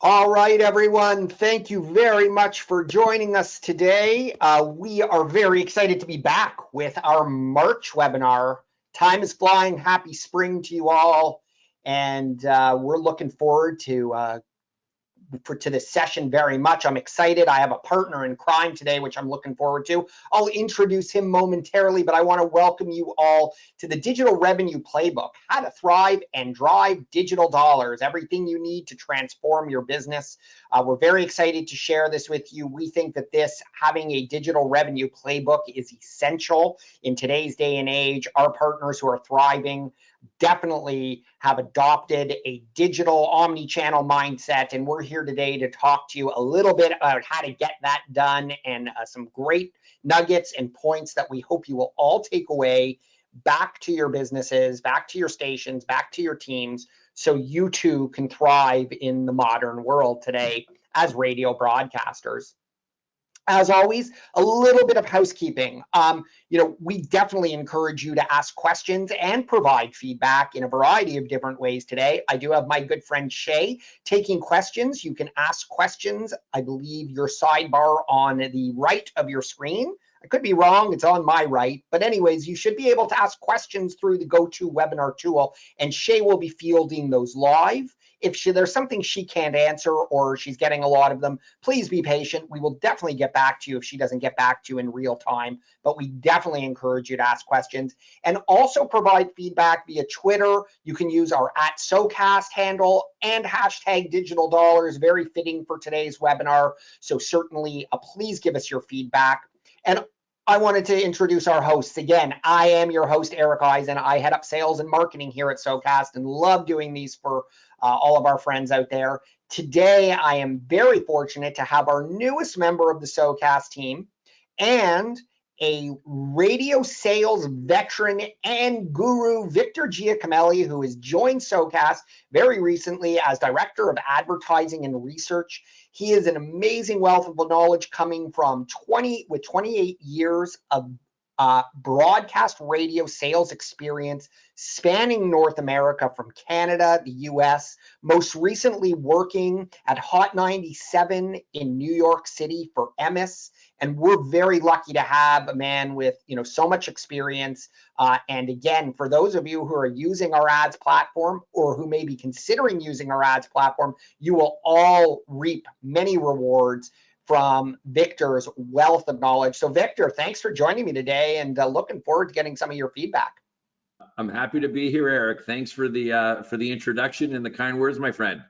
All right, everyone. Thank you very much for joining us today. We are very excited to be back with our March webinar. Time is flying. Happy spring to you all. And we're looking forward to this session very much. I'm excited. I have a partner in crime today, which I'm looking forward to. I'll introduce him momentarily, but I want to welcome you all to the Digital Revenue Playbook, how to thrive and drive digital dollars, everything you need to transform your business. We're very excited to share this with you. We think that having a digital revenue playbook is essential in today's day and age. Our partners who are thriving definitely have adopted a digital omni-channel mindset, and we're here today to talk to you a little bit about how to get that done and some great nuggets and points that we hope you will all take away back to your businesses, back to your stations, back to your teams, so you too can thrive in the modern world today as radio broadcasters. As always, a little bit of housekeeping. We definitely encourage you to ask questions and provide feedback in a variety of different ways today. I do have my good friend Shay taking questions. You can ask questions. I believe your sidebar on the right of your screen. I could be wrong, it's on my right, but anyways, you should be able to ask questions through the GoToWebinar tool, and Shay will be fielding those live. If there's something she can't answer or she's getting a lot of them, please be patient. We will definitely get back to you if she doesn't get back to you in real time, but we definitely encourage you to ask questions and also provide feedback via Twitter. You can use our @SoCast handle and #DigitalDollars, very fitting for today's webinar. So certainly please give us your feedback. And I wanted to introduce our hosts. Again, I am your host, Eric Eisen. I head up sales and marketing here at SoCast and love doing these for all of our friends out there. Today, I am very fortunate to have our newest member of the SoCast team and a radio sales veteran and guru, Victor Giacomelli, who has joined SoCast very recently as Director of Advertising and Research. He is an amazing wealth of knowledge coming from 28 years of broadcast radio sales experience spanning North America from Canada, the US, most recently working at Hot 97 in New York City for Emmis. And we're very lucky to have a man with so much experience. And again, for those of you who are using our ads platform or who may be considering using our ads platform, you will all reap many rewards from Victor's wealth of knowledge. So Victor, thanks for joining me today and looking forward to getting some of your feedback. I'm happy to be here, Eric. Thanks for the introduction and the kind words, my friend.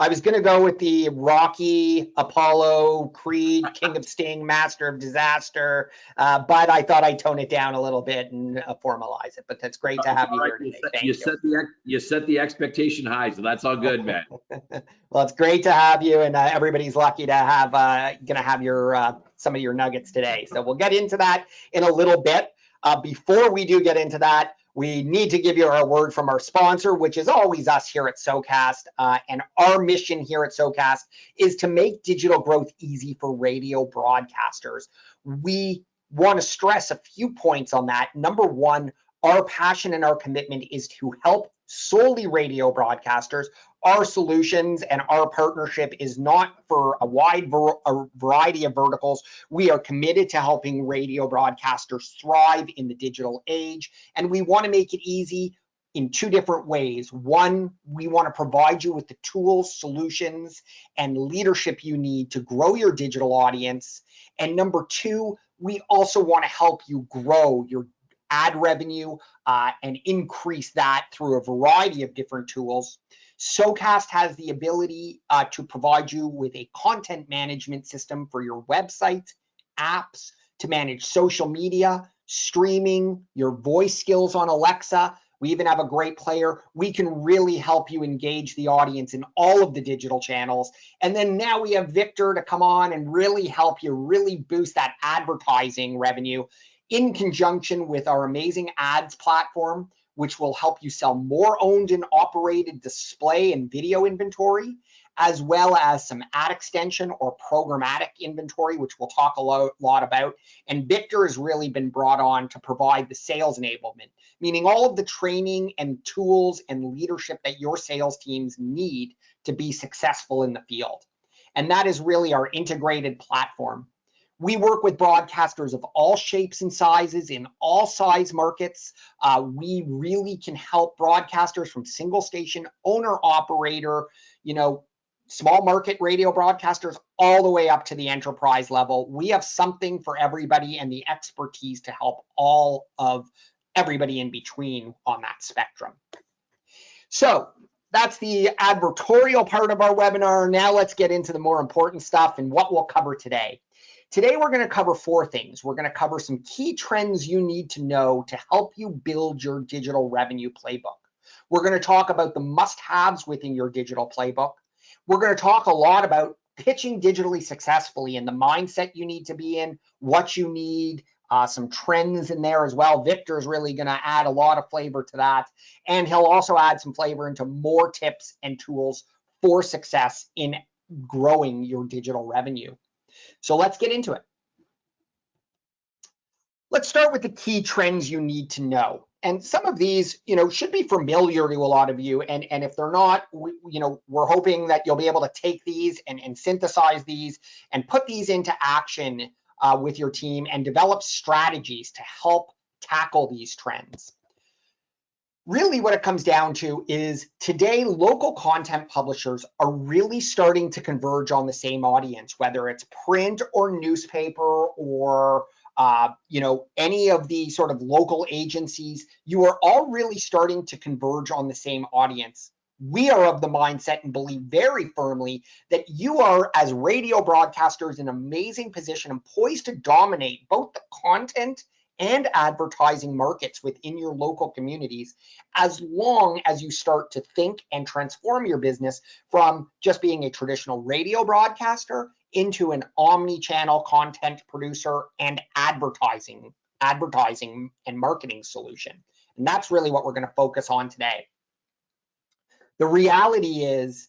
I was going to go with the Rocky, Apollo, Creed, King of Sting, Master of Disaster, but I thought I'd tone it down a little bit and formalize it. But that's great to have you here today. Thank you. You set the expectation high, so that's all good, man. Well, it's great to have you, and everybody's lucky to have gonna have your some of your nuggets today. So we'll get into that in a little bit. Before we do get into that, we need to give you our word from our sponsor, which is always us here at SoCast. And our mission here at SoCast is to make digital growth easy for radio broadcasters. We want to stress a few points on that. Number one, our passion and our commitment is to help solely radio broadcasters. Our solutions and our partnership is not for a wide variety of verticals. We are committed to helping radio broadcasters thrive in the digital age, and we want to make it easy in two different ways. One, we want to provide you with the tools, solutions, and leadership you need to grow your digital audience. And number two, we also want to help you grow your ad revenue and increase that through a variety of different tools. SoCast has the ability to provide you with a content management system for your website, apps, to manage social media, streaming, your voice skills on Alexa. We even have a great player. We can really help you engage the audience in all of the digital channels. And then now we have Victor to come on and really help you really boost that advertising revenue in conjunction with our amazing ads platform, which will help you sell more owned and operated display and video inventory, as well as some ad extension or programmatic inventory, which we'll talk a lot about. And Victor has really been brought on to provide the sales enablement, meaning all of the training and tools and leadership that your sales teams need to be successful in the field. And that is really our integrated platform. We work with broadcasters of all shapes and sizes in all size markets. We really can help broadcasters from single station, owner operator, small market radio broadcasters, all the way up to the enterprise level. We have something for everybody and the expertise to help all of everybody in between on that spectrum. So that's the advertorial part of our webinar. Now let's get into the more important stuff and what we'll cover today. Today, we're going to cover 4 things. We're going to cover some key trends you need to know to help you build your digital revenue playbook. We're going to talk about the must-haves within your digital playbook. We're going to talk a lot about pitching digitally successfully and the mindset you need to be in, what you need, some trends in there as well. Victor's really going to add a lot of flavor to that. And he'll also add some flavor into more tips and tools for success in growing your digital revenue. So let's get into it. Let's start with the key trends you need to know. And some of these, should be familiar to a lot of you. And if they're not, we're hoping that you'll be able to take these and synthesize these and put these into action with your team and develop strategies to help tackle these trends. Really what it comes down to is today, local content publishers are really starting to converge on the same audience, whether it's print or newspaper or any of the sort of local agencies. You are all really starting to converge on the same audience. We are of the mindset and believe very firmly that you are, as radio broadcasters, in an amazing position and poised to dominate both the content and advertising markets within your local communities, as long as you start to think and transform your business from just being a traditional radio broadcaster into an omni-channel content producer and advertising and marketing solution. And that's really what we're going to focus on today. The reality is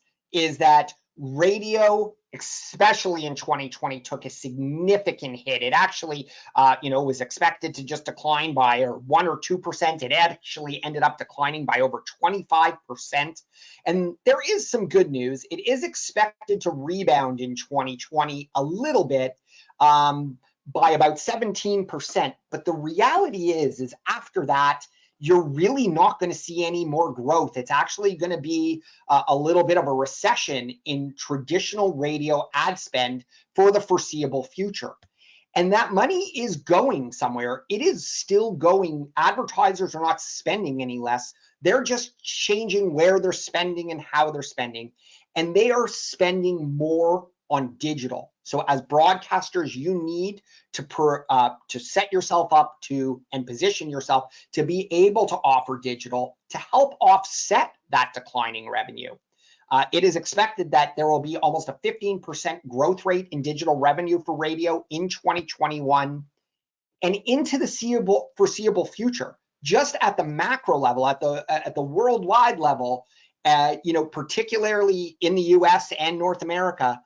that radio, especially in 2020, took a significant hit. It actually, was expected to just decline by 1 or 2%. It actually ended up declining by over 25%. And there is some good news. It is expected to rebound in 2020 a little bit, by about 17%. But the reality is after that, you're really not going to see any more growth. It's actually going to be a little bit of a recession in traditional radio ad spend for the foreseeable future. And that money is going somewhere. It is still going. Advertisers are not spending any less. They're just changing where they're spending and how they're spending. And they are spending more on digital. So as broadcasters, you need to set yourself up to and position yourself to be able to offer digital to help offset that declining revenue. It is expected that there will be almost a 15% growth rate in digital revenue for radio in 2021 and into the foreseeable future. Just at the macro level, at the worldwide level, particularly in the US and North America,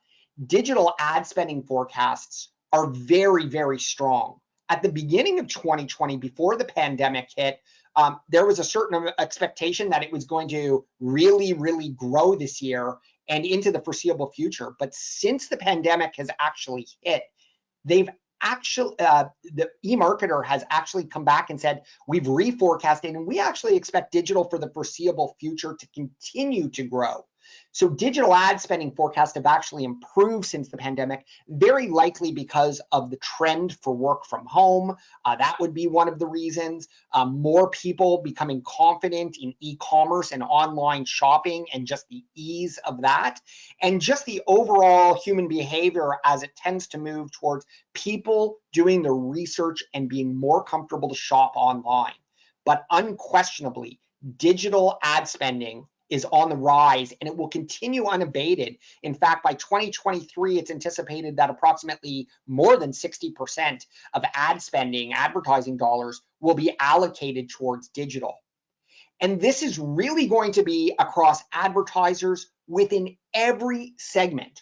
digital ad spending forecasts are very, very strong. At the beginning of 2020, before the pandemic hit, there was a certain expectation that it was going to really, really grow this year and into the foreseeable future. But since the pandemic has actually hit, the eMarketer has actually come back and said, we've reforecasted and we actually expect digital for the foreseeable future to continue to grow. So digital ad spending forecasts have actually improved since the pandemic, very likely because of the trend for work from home. That would be one of the reasons. More people becoming confident in e-commerce and online shopping and just the ease of that. And just the overall human behavior as it tends to move towards people doing the research and being more comfortable to shop online. But unquestionably, digital ad spending is on the rise and it will continue unabated. In fact, by 2023, it's anticipated that approximately more than 60% of ad spending, advertising dollars, will be allocated towards digital. And this is really going to be across advertisers within every segment,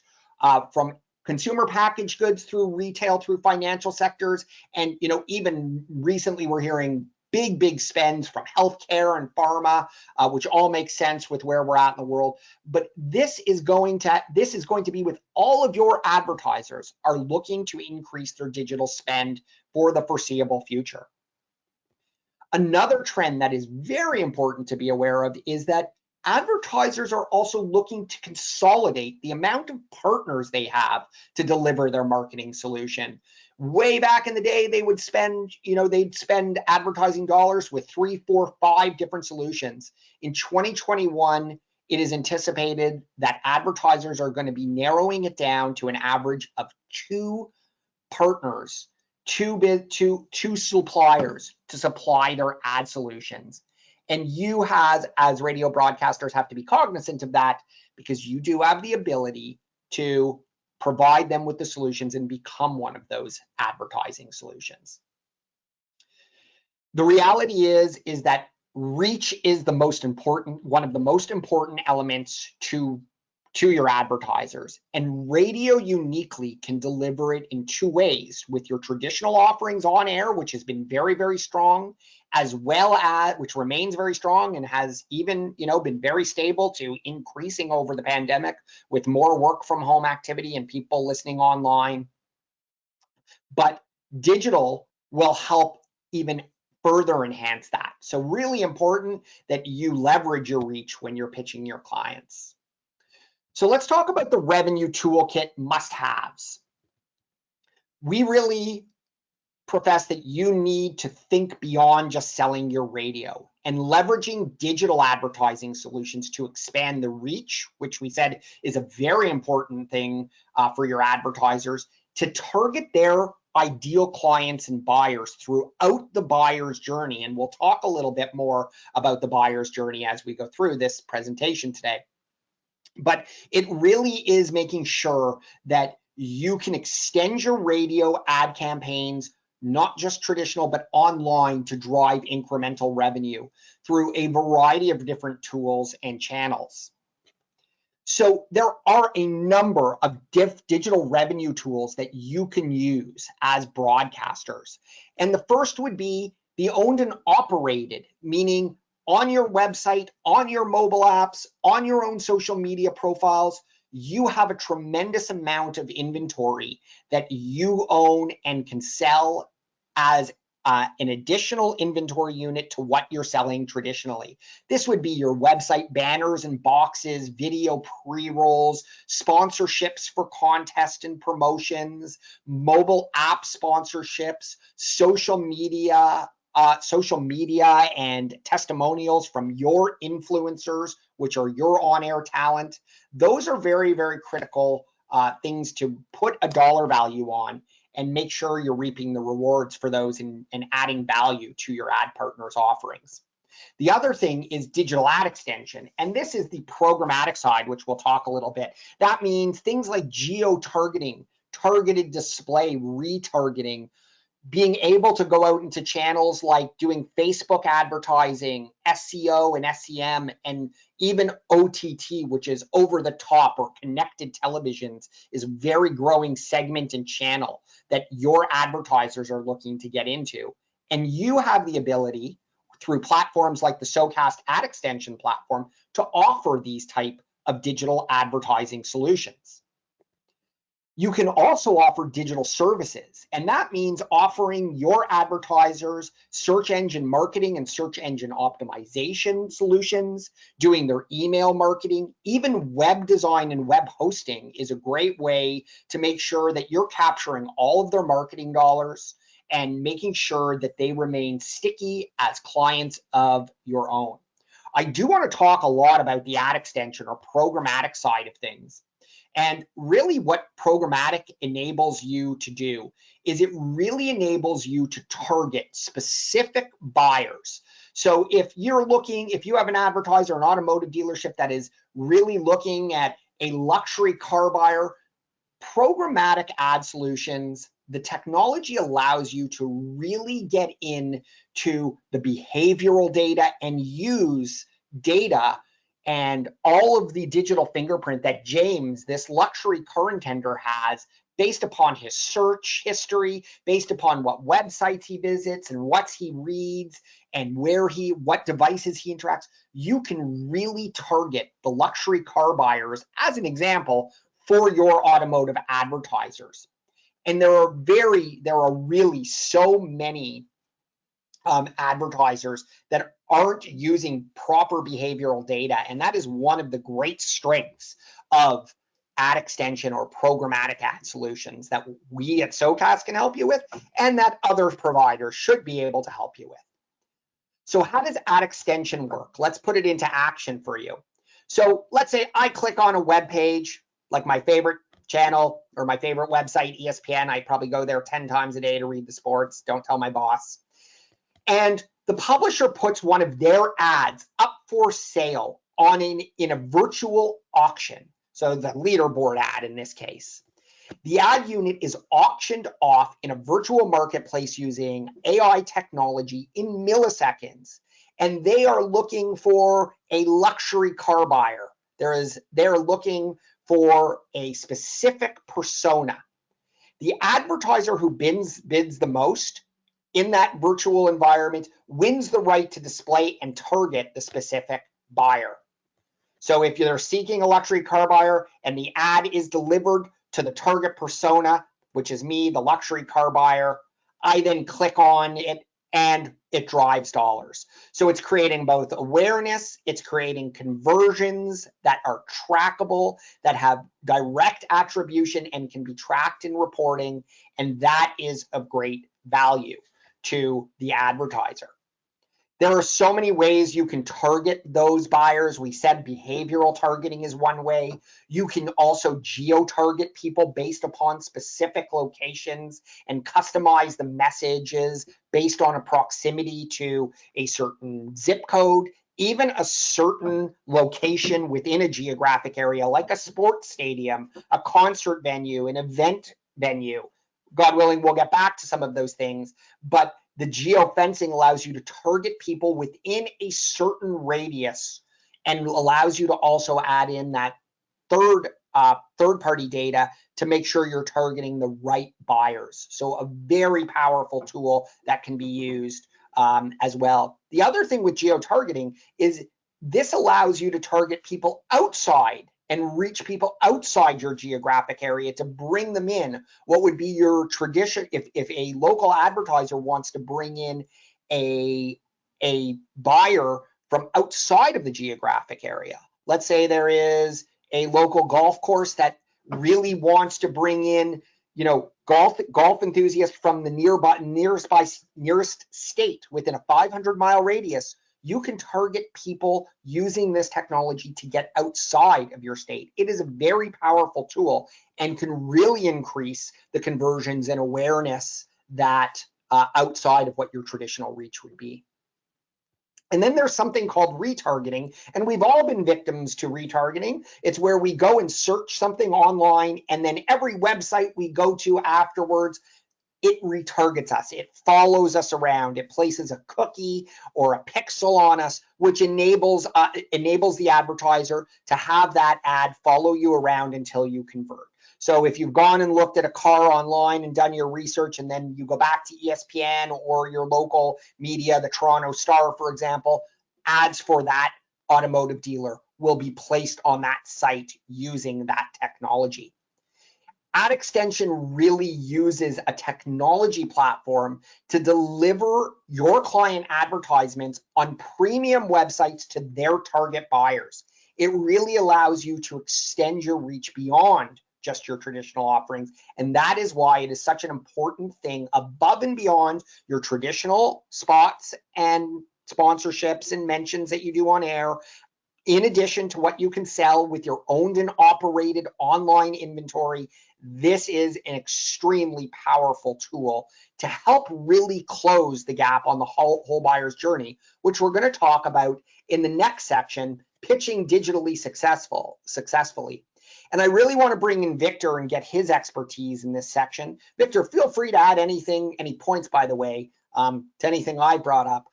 from consumer packaged goods through retail, through financial sectors. And even recently we're hearing big spends from healthcare and pharma, which all makes sense with where we're at in the world. But this is going to be with all of your advertisers are looking to increase their digital spend for the foreseeable future. Another trend that is very important to be aware of is that advertisers are also looking to consolidate the amount of partners they have to deliver their marketing solution. Way back in the day, they would spend, they'd spend advertising dollars with 3, 4, 5 different solutions. In 2021, it is anticipated that advertisers are going to be narrowing it down to an average of 2 partners, two suppliers to supply their ad solutions. And you as radio broadcasters have to be cognizant of that, because you do have the ability to provide them with the solutions and become one of those advertising solutions. The reality is that reach is one of the most important elements to your advertisers, and radio uniquely can deliver it in 2 ways: with your traditional offerings on air, which has been very strong, as well as which remains very strong and has even been very stable to increasing over the pandemic with more work from home activity and people listening online. But digital will help even further enhance that. So really important that you leverage your reach when you're pitching your clients. So let's talk about the revenue toolkit must-haves. We really profess that you need to think beyond just selling your radio and leveraging digital advertising solutions to expand the reach, which we said is a very important thing for your advertisers, to target their ideal clients and buyers throughout the buyer's journey. And we'll talk a little bit more about the buyer's journey as we go through this presentation today. But it really is making sure that you can extend your radio ad campaigns, not just traditional, but online, to drive incremental revenue through a variety of different tools and channels. So there are a number of digital revenue tools that you can use as broadcasters. And the first would be the owned and operated, meaning on your website, on your mobile apps, on your own social media profiles, you have a tremendous amount of inventory that you own and can sell as an additional inventory unit to what you're selling traditionally. This would be your website banners and boxes, video pre-rolls, sponsorships for contests and promotions, mobile app sponsorships, social media and testimonials from your influencers, which are your on-air talent. Those are very critical things to put a dollar value on and make sure you're reaping the rewards for those and adding value to your ad partners' offerings. The other thing is digital ad extension, and this is the programmatic side, which we'll talk a little bit. That means things like geo-targeting, targeted display, retargeting, being able to go out into channels like doing Facebook advertising, SEO and SEM, and even OTT, which is over the top or connected televisions, is a very growing segment and channel that your advertisers are looking to get into. And you have the ability through platforms like the SoCast ad extension platform to offer these type of digital advertising solutions. You can also offer digital services, and that means offering your advertisers search engine marketing and search engine optimization solutions, doing their email marketing, even web design and web hosting is a great way to make sure that you're capturing all of their marketing dollars and making sure that they remain sticky as clients of your own. I do want to talk a lot about the ad extension or programmatic side of things. And really what programmatic enables you to do is it really enables you to target specific buyers. So if you have an advertiser, an automotive dealership that is really looking at a luxury car buyer, programmatic ad solutions, the technology allows you to really get into the behavioral data and use data and all of the digital fingerprint that James, this luxury car intender, has based upon his search history, based upon what websites he visits and what he reads and what devices he interacts, you can really target the luxury car buyers, as an example, for your automotive advertisers. And there are really so many advertisers that aren't using proper behavioral data. And that is one of the great strengths of ad extension or programmatic ad solutions that we at SOCAS can help you with, and that other providers should be able to help you with. So how does ad extension work? Let's put it into action for you. So let's say I click on a web page, like my favorite channel or my favorite website, ESPN. I probably go there 10 times a day to read the sports. Don't tell my boss. And the publisher puts one of their ads up for sale in a virtual auction. So the leaderboard ad in this case. The ad unit is auctioned off in a virtual marketplace using AI technology in milliseconds. And they are looking for a luxury car buyer. They're looking for a specific persona. The advertiser who bids the most in that virtual environment wins the right to display and target the specific buyer. So if you're seeking a luxury car buyer and the ad is delivered to the target persona, which is me, the luxury car buyer, I then click on it and it drives dollars. So it's creating both awareness, it's creating conversions that are trackable, that have direct attribution and can be tracked in reporting, and that is of great value to the advertiser. There are so many ways you can target those buyers. We said behavioral targeting is one way. You can also geo-target people based upon specific locations and customize the messages based on a proximity to a certain zip code, even a certain location within a geographic area, like a sports stadium, a concert venue, an event venue. God willing, we'll get back to some of those things, but the geofencing allows you to target people within a certain radius and allows you to also add in that third-party data to make sure you're targeting the right buyers. So a very powerful tool that can be used as well. The other thing with geo-targeting is this allows you to target people outside and reach people outside your geographic area to bring them in. What would be your tradition if a local advertiser wants to bring in a buyer from outside of the geographic area? Let's say there is a local golf course that really wants to bring in, golf enthusiasts from the nearest state within a 500-mile radius. You can target people using this technology to get outside of your state. It is a very powerful tool and can really increase the conversions and awareness that outside of what your traditional reach would be. And then there's something called retargeting, and we've all been victims to retargeting. It's where we go and search something online, and then every website we go to afterwards, it retargets us. It follows us around. It places a cookie or a pixel on us, which enables the advertiser to have that ad follow you around until you convert. So if you've gone and looked at a car online and done your research, and then you go back to ESPN or your local media, the Toronto Star, for example, ads for that automotive dealer will be placed on that site using that technology. Ad extension really uses a technology platform to deliver your client advertisements on premium websites to their target buyers. It really allows you to extend your reach beyond just your traditional offerings. And that is why it is such an important thing above and beyond your traditional spots and sponsorships and mentions that you do on air. In addition to what you can sell with your owned and operated online inventory, this is an extremely powerful tool to help really close the gap on the whole buyer's journey, which we're going to talk about in the next section, pitching digitally successfully. And I really want to bring in Victor and get his expertise in this section. Victor, feel free to add anything, any points, by the way, to anything I brought up.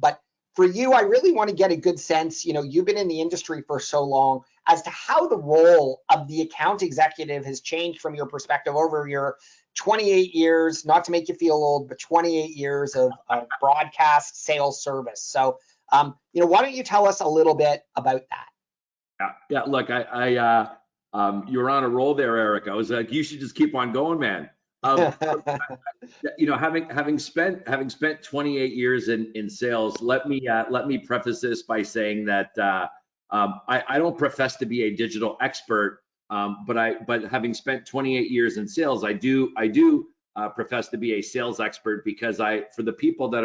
But for you, I really want to get a good sense, you've been in the industry for so long, as to how the role of the account executive has changed from your perspective over your 28 years, not to make you feel old, but 28 years of broadcast sales service. So, why don't you tell us a little bit about that? Yeah. Look, you're on a roll there, Eric. I was like, you should just keep on going, man. Having spent 28 years in sales, let me preface this by saying that I don't profess to be a digital expert, but having spent 28 years in sales, I do profess to be a sales expert, because for the people that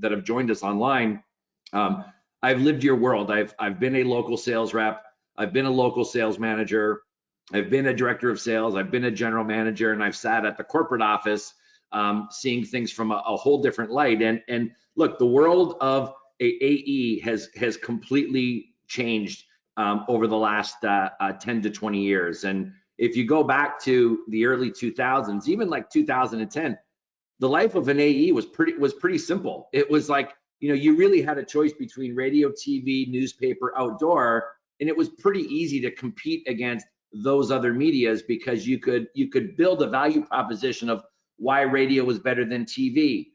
have joined us online, I've lived your world. I've been a local sales rep. I've been a local sales manager. I've been a director of sales. I've been a general manager, and I've sat at the corporate office, seeing things from a whole different light. And look, the world of AE has completely changed over the last 10 to 20 years. And if you go back to the early 2000s, even like 2010, the life of an AE was pretty simple. It was like, you really had a choice between radio, TV, newspaper, outdoor, and it was pretty easy to compete against those other medias, because you could build a value proposition of why radio was better than TV.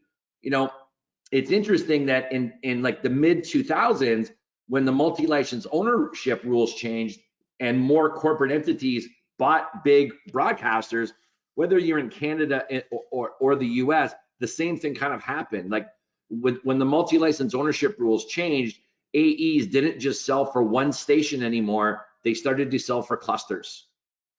It's interesting that in like the mid 2000s, when the multi-license ownership rules changed and more corporate entities bought big broadcasters, whether you're in Canada or the US, the same thing kind of happened. Like when the multi-license ownership rules changed, AEs didn't just sell for one station anymore. They started to sell for clusters,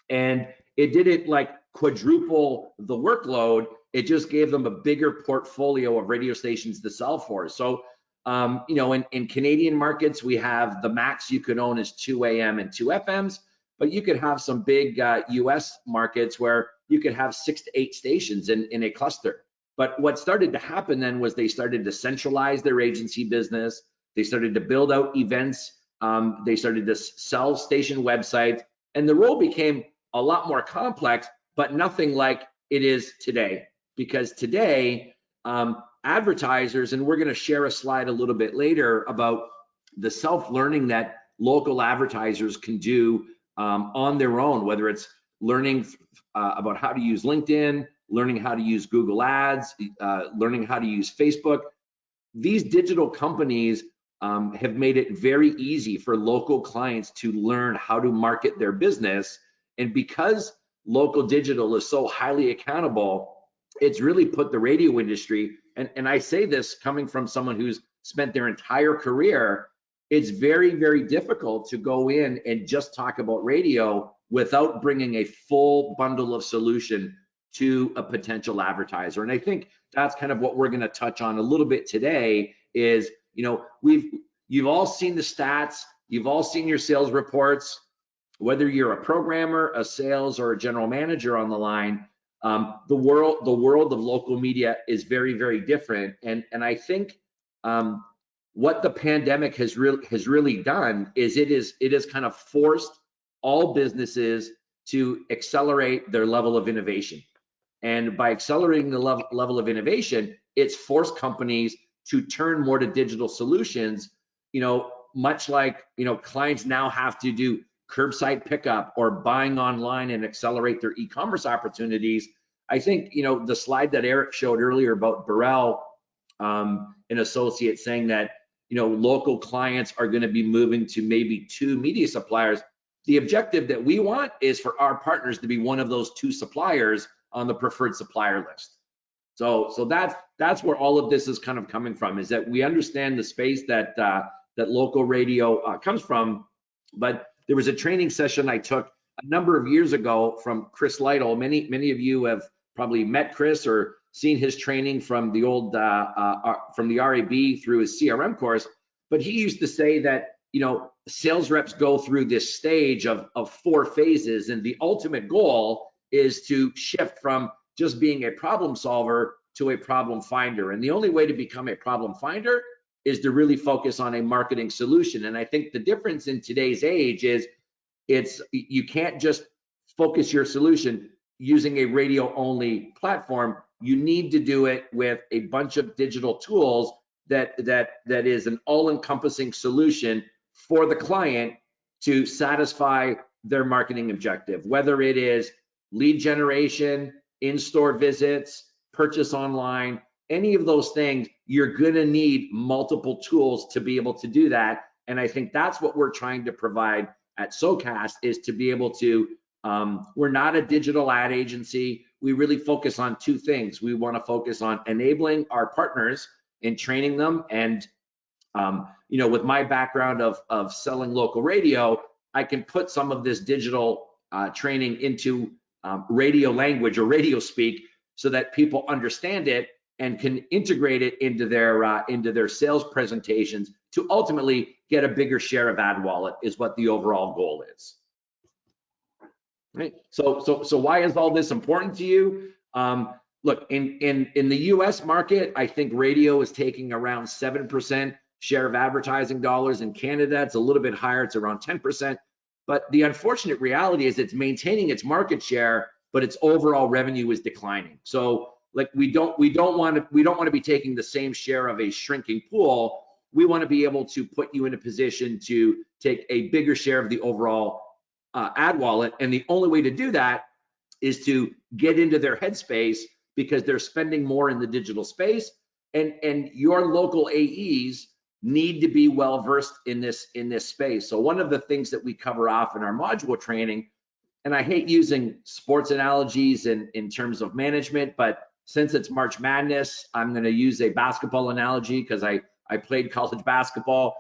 and it didn't like quadruple the workload. It just gave them a bigger portfolio of radio stations to sell for. So, in Canadian markets, we have the max you could own is 2 AM and 2 FMs, but you could have some big US markets where you could have 6 to 8 stations in a cluster. But what started to happen then was they started to centralize their agency business. They started to build out events. They started to sell station websites, and the role became a lot more complex, but nothing like it is today. Because today, advertisers, and we're going to share a slide a little bit later about the self-learning that local advertisers can do on their own, whether it's learning about how to use LinkedIn, learning how to use Google Ads, learning how to use Facebook. These digital companies have made it very easy for local clients to learn how to market their business. And because local digital is so highly accountable, it's really put the radio industry, and I say this coming from someone who's spent their entire career, it's very, very difficult to go in and just talk about radio without bringing a full bundle of solution to a potential advertiser. And I think that's kind of what we're going to touch on a little bit today is, you've all seen the stats, you've all seen your sales reports, whether you're a programmer, a sales, or a general manager on the line. The world of local media is very, very different. And I think what the pandemic has really done is it has kind of forced all businesses to accelerate their level of innovation. And by accelerating the level of innovation, it's forced companies to turn more to digital solutions, much like, clients now have to do curbside pickup or buying online and accelerate their e-commerce opportunities. I think, the slide that Eric showed earlier about Burrell and Associates saying that, local clients are going to be moving to maybe 2 media suppliers. The objective that we want is for our partners to be one of those 2 suppliers on the preferred supplier list. So that's where all of this is kind of coming from, is that we understand the space that local radio comes from. But there was a training session I took a number of years ago from Chris Lytle. Many of you have probably met Chris or seen his training from the old from the RAB through his CRM course. But he used to say that, sales reps go through this stage of 4 phases, and the ultimate goal is to shift from just being a problem solver to a problem finder. And the only way to become a problem finder is to really focus on a marketing solution. And I think the difference in today's age is you can't just focus your solution using a radio only platform. You need to do it with a bunch of digital tools that is an all-encompassing solution for the client to satisfy their marketing objective, whether it is lead generation, in-store visits, purchase online, any of those things. You're going to need multiple tools to be able to do that. And I think that's what we're trying to provide at SoCast, is to be able to, we're not a digital ad agency. We really focus on two things. We want to focus on enabling our partners and training them. And, with my background of selling local radio, I can put some of this digital training into radio language or radio speak so that people understand it and can integrate it into their sales presentations to ultimately get a bigger share of ad wallet, is what the overall goal is. Right. So why is all this important to you? Look, in the US market, I think radio is taking around 7% share of advertising dollars. In Canada, it's a little bit higher, it's around 10%. But the unfortunate reality is it's maintaining its market share, but its overall revenue is declining. So like we don't want to be taking the same share of a shrinking pool. We want to be able to put you in a position to take a bigger share of the overall ad wallet. And the only way to do that is to get into their headspace, because they're spending more in the digital space, and your local AEs need to be well versed in this space. So one of the things that we cover off in our module training, and I hate using sports analogies in terms of management, but since it's March Madness, I'm going to use a basketball analogy because I played college basketball.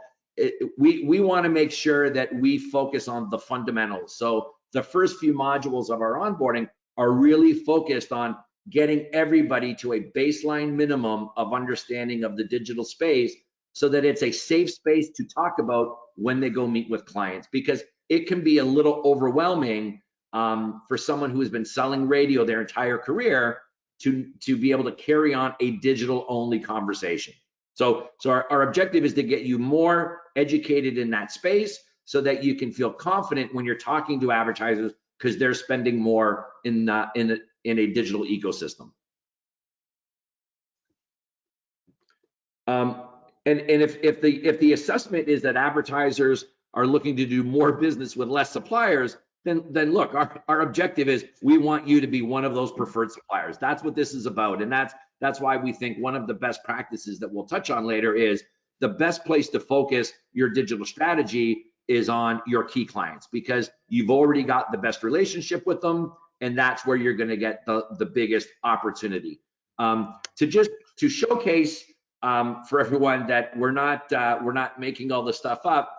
We want to make sure that we focus on the fundamentals. So the first few modules of our onboarding are really focused on getting everybody to a baseline minimum of understanding of the digital space, so that it's a safe space to talk about when they go meet with clients, because it can be a little overwhelming for someone who has been selling radio their entire career to be able to carry on a digital only conversation. So our objective is to get you more educated in that space so that you can feel confident when you're talking to advertisers, because they're spending more in a digital ecosystem. And if the assessment is that advertisers are looking to do more business with less suppliers, then look, our objective is we want you to be one of those preferred suppliers. That's what this is about. And that's why we think one of the best practices that we'll touch on later is the best place to focus your digital strategy is on your key clients, because you've already got the best relationship with them, and that's where you're going to get the biggest opportunity. To showcase for everyone that we're not making all this stuff up.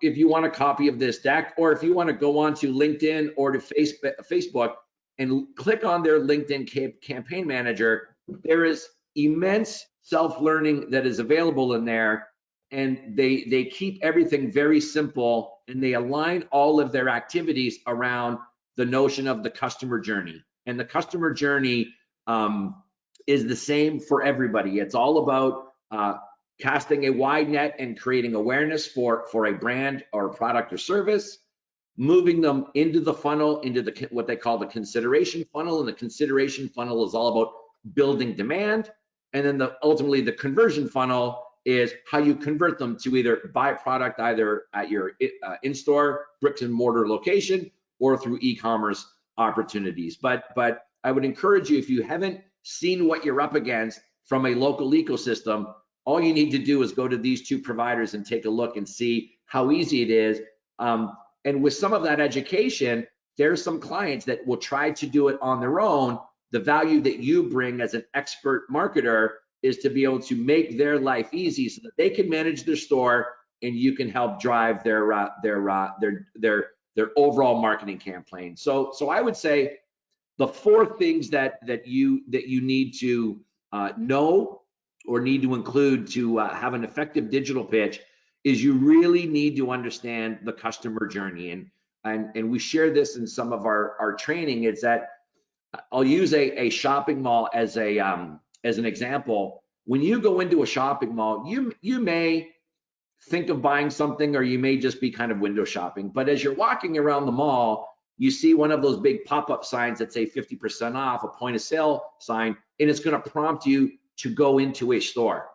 If you want a copy of this deck, or if you want to go on to LinkedIn or to Facebook and click on their LinkedIn campaign manager, there is immense self-learning that is available in there, and they keep everything very simple, and they align all of their activities around the notion of the customer journey. And the customer journey is the same for everybody. It's all about casting a wide net and creating awareness for a brand or a product or service, moving them into the funnel, into what they call the consideration funnel. And the consideration funnel is all about building demand. And then ultimately the conversion funnel is how you convert them to either buy product either at your in-store bricks and mortar location or through e-commerce opportunities. But I would encourage you, if you haven't seen what you're up against from a local ecosystem, all you need to do is go to these two providers and take a look and see how easy it is. And with some of that education, there's some clients that will try to do it on their own. The value that you bring as an expert marketer is to be able to make their life easy so that they can manage their store and you can help drive their overall marketing campaign. So I would say the four things that you need to know or need to include to have an effective digital pitch is you really need to understand the customer journey. And we share this in some of our training. It's that I'll use a shopping mall as an example. When you go into a shopping mall, you may think of buying something, or you may just be kind of window shopping. But as you're walking around the mall, you see one of those big pop-up signs that say 50% off, a point of sale sign, and it's going to prompt you to go into a store.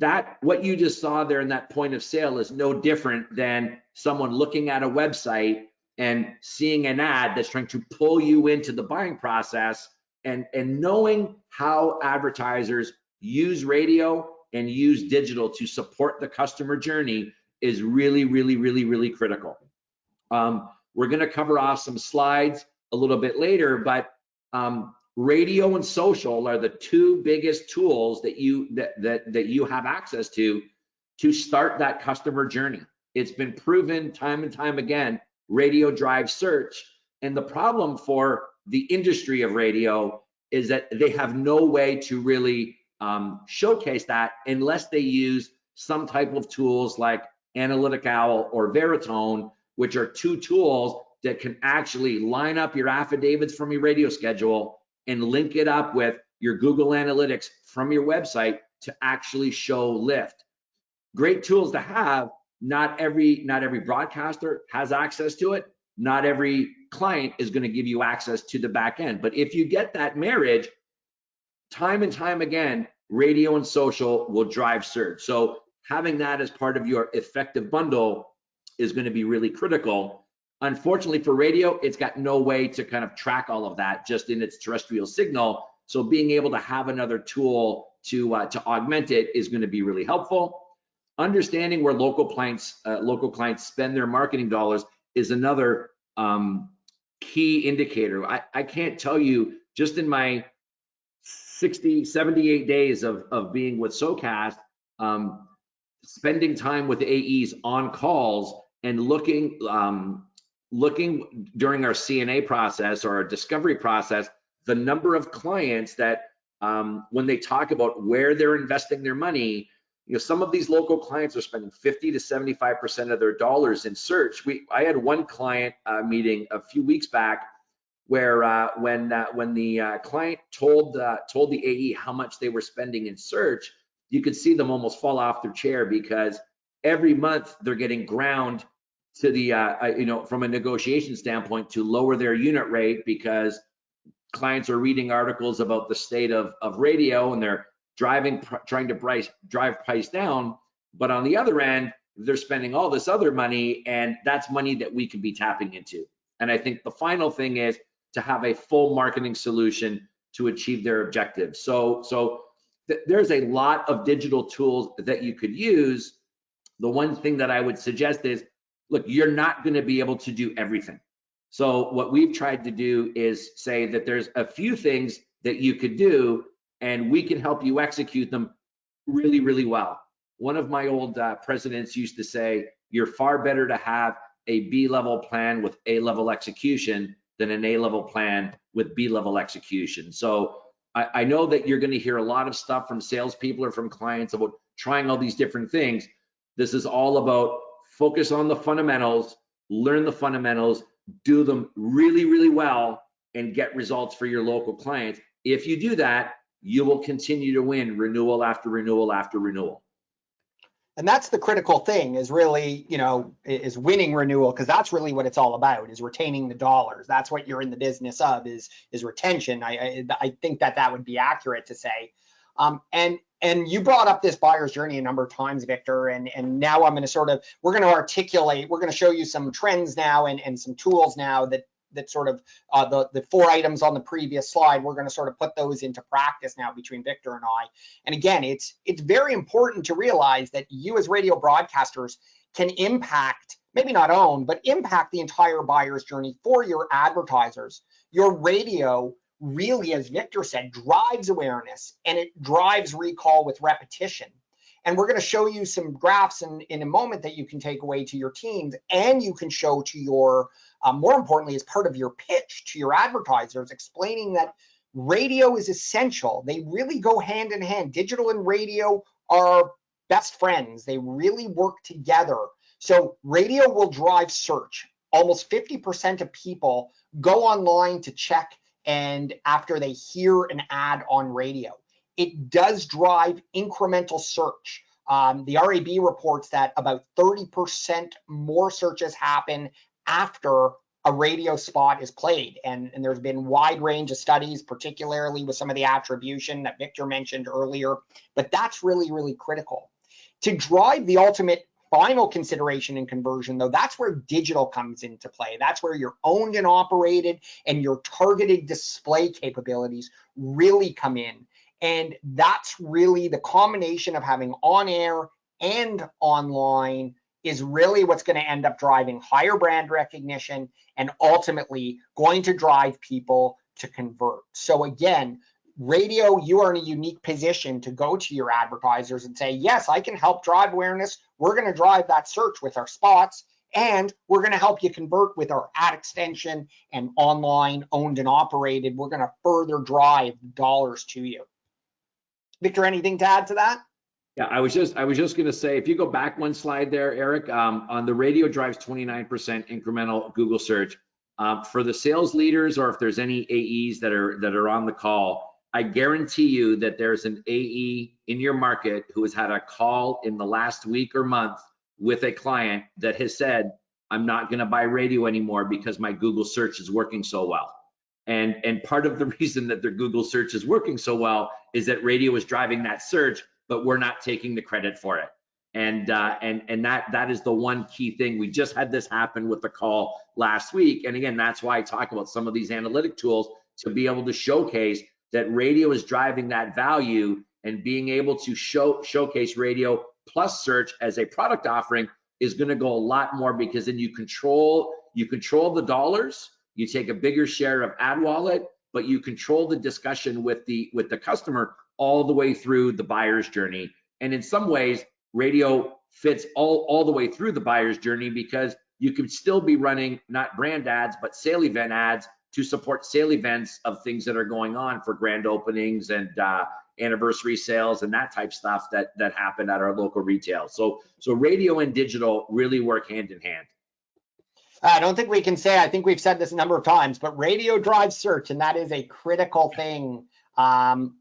that what you just saw there in that point of sale is no different than someone looking at a website and seeing an ad that's trying to pull you into the buying process, and knowing how advertisers use radio and use digital to support the customer journey is really, really, really, really critical. We're going to cover off some slides a little bit later, but radio and social are the two biggest tools that you have access to start that customer journey. It's been proven time and time again, radio drives search. And the problem for the industry of radio is that they have no way to really showcase that unless they use some type of tools like Analytic Owl or Veritone, which are two tools that can actually line up your affidavits from your radio schedule and link it up with your Google Analytics from your website to actually show lift. Great tools to have. Not every broadcaster has access to it. Not every client is going to give you access to the back end. But if you get that marriage, time and time again, radio and social will drive search. So having that as part of your effective bundle is going to be really critical. Unfortunately for radio, it's got no way to kind of track all of that just in its terrestrial signal. So being able to have another tool to augment it is going to be really helpful. Understanding where local clients spend their marketing dollars is another key indicator. I can't tell you, just in my 78 days of being with SoCast, spending time with AEs on calls and looking during our CNA process or our discovery process, the number of clients that when they talk about where they're investing their money, some of these local clients are spending 50 to 75% of their dollars in search. I had one client meeting a few weeks back where when the client told the AE how much they were spending in search, you could see them almost fall off their chair, because every month they're getting ground to the from a negotiation standpoint to lower their unit rate, because clients are reading articles about the state of radio and they're trying to drive price down. But on the other end, they're spending all this other money, and that's money that we could be tapping into. And I think the final thing is to have a full marketing solution to achieve their objectives. So there's a lot of digital tools that you could use. The one thing that I would suggest is, look, you're not going to be able to do everything. So what we've tried to do is say that there's a few things that you could do, and we can help you execute them really, really well. One of my old presidents used to say, you're far better to have a B-level plan with A-level execution than an A-level plan with B-level execution. So I know that you're going to hear a lot of stuff from salespeople or from clients about trying all these different things. This is all about focus on the fundamentals, learn the fundamentals, do them really, really well, and get results for your local clients. If you do that, you will continue to win renewal after renewal after renewal. And that's the critical thing, is really, is winning renewal, because that's really what it's all about, is retaining the dollars. That's what you're in the business of, is retention. I think that would be accurate to say. And you brought up this buyer's journey a number of times, Victor, and now I'm going to we're going to articulate, we're going to show you some trends now and some tools now that sort of the 4 items on the previous slide, we're going to sort of put those into practice now between Victor and I. And again, it's very important to realize that you as radio broadcasters can impact, maybe not own, but impact the entire buyer's journey for your advertisers. Your radio really, as Victor said, drives awareness, and it drives recall with repetition. And we're going to show you some graphs in a moment that you can take away to your teams, and you can show to your, more importantly, as part of your pitch to your advertisers, explaining that radio is essential. They really go hand in hand. Digital and radio are best friends. They really work together. So radio will drive search. Almost 50% of people go online to check, and after they hear an ad on radio. It does drive incremental search. The RAB reports that about 30% more searches happen after a radio spot is played. And there's been wide range of studies, particularly with some of the attribution that Victor mentioned earlier. But that's really, really critical. To drive the ultimate final consideration and conversion, though, that's where digital comes into play. That's where your owned and operated and your targeted display capabilities really come in. And that's really the combination of having on air and online is really what's going to end up driving higher brand recognition and ultimately going to drive people to convert. So again, radio, you are in a unique position to go to your advertisers and say, yes, I can help drive awareness. We're going to drive that search with our spots, and we're going to help you convert with our ad extension and online owned and operated. We're going to further drive dollars to you. Victor, anything to add to that? Yeah, I was just going to say, if you go back one slide there, Eric, on the radio drives 29% incremental Google search. For the sales leaders, or if there's any AEs that are on the call, I guarantee you that there's an AE in your market who has had a call in the last week or month with a client that has said, I'm not going to buy radio anymore because my Google search is working so well. And part of the reason that their Google search is working so well is that radio is driving that search, but we're not taking the credit for it. And that is the one key thing. We just had this happen with the call last week. And again, that's why I talk about some of these analytic tools to be able to showcase that radio is driving that value, and being able to showcase radio plus search as a product offering is going to go a lot more, because then you control the dollars, you take a bigger share of ad wallet, but you control the discussion with the customer all the way through the buyer's journey. And in some ways, radio fits all the way through the buyer's journey, because you could still be running not brand ads, but sale event ads to support sale events of things that are going on for grand openings and anniversary sales and that type stuff that happen at our local retail. So radio and digital really work hand in hand. I don't think we can say, I think we've said this a number of times, but radio drives search, and that is a critical thing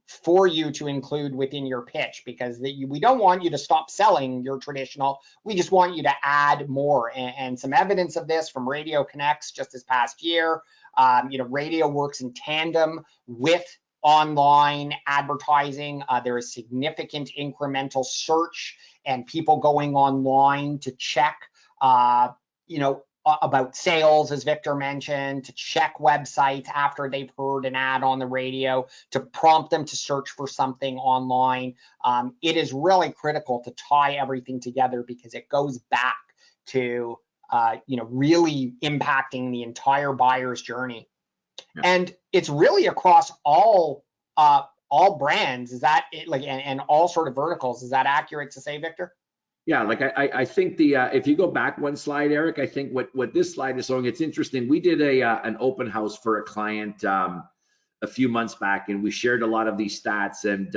for you to include within your pitch, because we don't want you to stop selling your traditional. We just want you to add more. And some evidence of this from Radio Connects just this past year. Radio works in tandem with online advertising. There is significant incremental search and people going online to check, about sales, as Victor mentioned, to check websites after they've heard an ad on the radio, to prompt them to search for something online. It is really critical to tie everything together, because it goes back to really impacting the entire buyer's journey. Yeah. And it's really across all brands. Is that it, and all sort of verticals? Is that accurate to say, Victor? Yeah, I think if you go back one slide, Eric, I think what this slide is showing, it's interesting. We did an open house for a client a few months back, and we shared a lot of these stats. And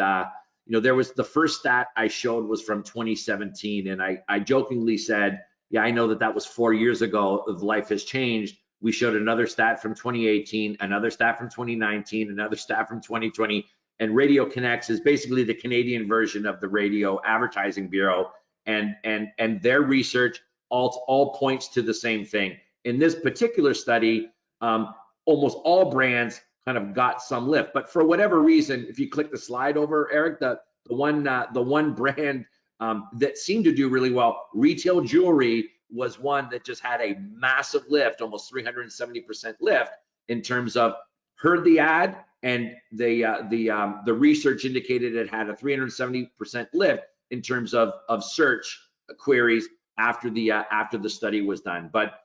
there was the first stat I showed was from 2017, and I jokingly said, yeah, I know that was 4 years ago. Life has changed. We showed another stat from 2018, another stat from 2019, another stat from 2020. And Radio Connects is basically the Canadian version of the Radio Advertising Bureau. And their research all points to the same thing. In this particular study, almost all brands kind of got some lift, but for whatever reason, if you click the slide over, Eric, the one brand that seemed to do really well, retail jewelry, was one that just had a massive lift, almost 370% lift, in terms of heard the ad, and the research indicated it had a 370% lift in terms of search queries after the study was done. But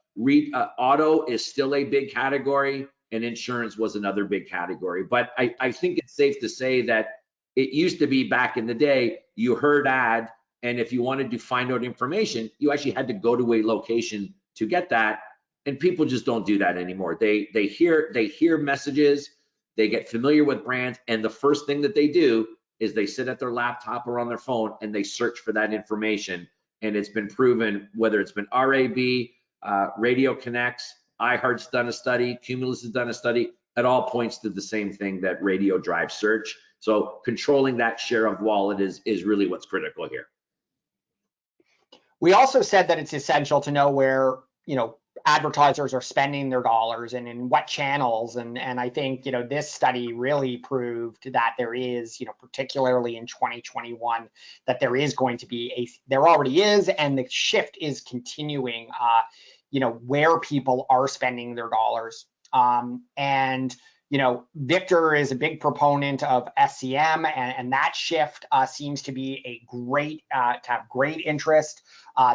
auto is still a big category, and insurance was another big category. But I think it's safe to say that it used to be, back in the day, you heard ad, and if you wanted to find out information, you actually had to go to a location to get that. And people just don't do that anymore. They hear messages, they get familiar with brands, and the first thing that they do is they sit at their laptop or on their phone and they search for that information. And it's been proven, whether it's been RAB, Radio Connects, iHeart's done a study, Cumulus has done a study, it all points to the same thing, that radio drives search. So controlling that share of wallet is really what's critical here. We also said that it's essential to know where, advertisers are spending their dollars and in what channels. And I think, this study really proved that there is, particularly in 2021, that there is going to be there already is, and the shift is continuing, where people are spending their dollars. And Victor is a big proponent of SEM, and that shift seems to be to have great interest.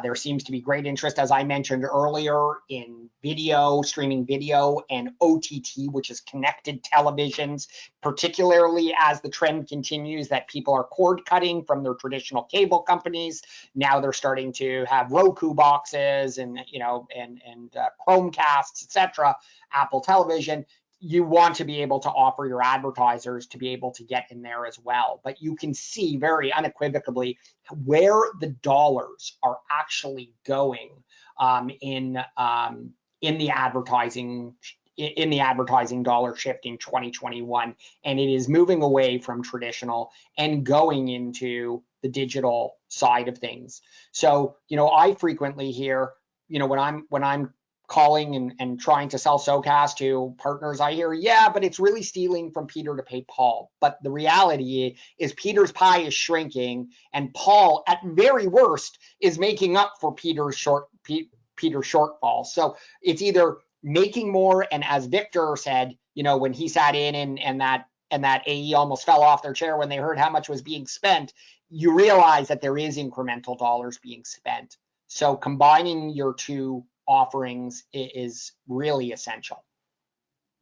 There seems to be great interest, as I mentioned earlier, in video, streaming video, and OTT, which is connected televisions, particularly as the trend continues that people are cord cutting from their traditional cable companies. Now they're starting to have Roku boxes and Chromecasts, etc., Apple Television. You want to be able to offer your advertisers to be able to get in there as well. But you can see very unequivocally where the dollars are actually going in the advertising dollar shift in 2021, and it is moving away from traditional and going into the digital side of things. So I frequently hear, when I'm calling and trying to sell SOCAS to partners, I hear, yeah, but it's really stealing from Peter to pay Paul. But the reality is Peter's pie is shrinking, and Paul, at very worst, is making up for Peter's shortfall. So it's either making more, and as Victor said, when he sat in and that AE almost fell off their chair when they heard how much was being spent, you realize that there is incremental dollars being spent. So combining your two offerings is really essential.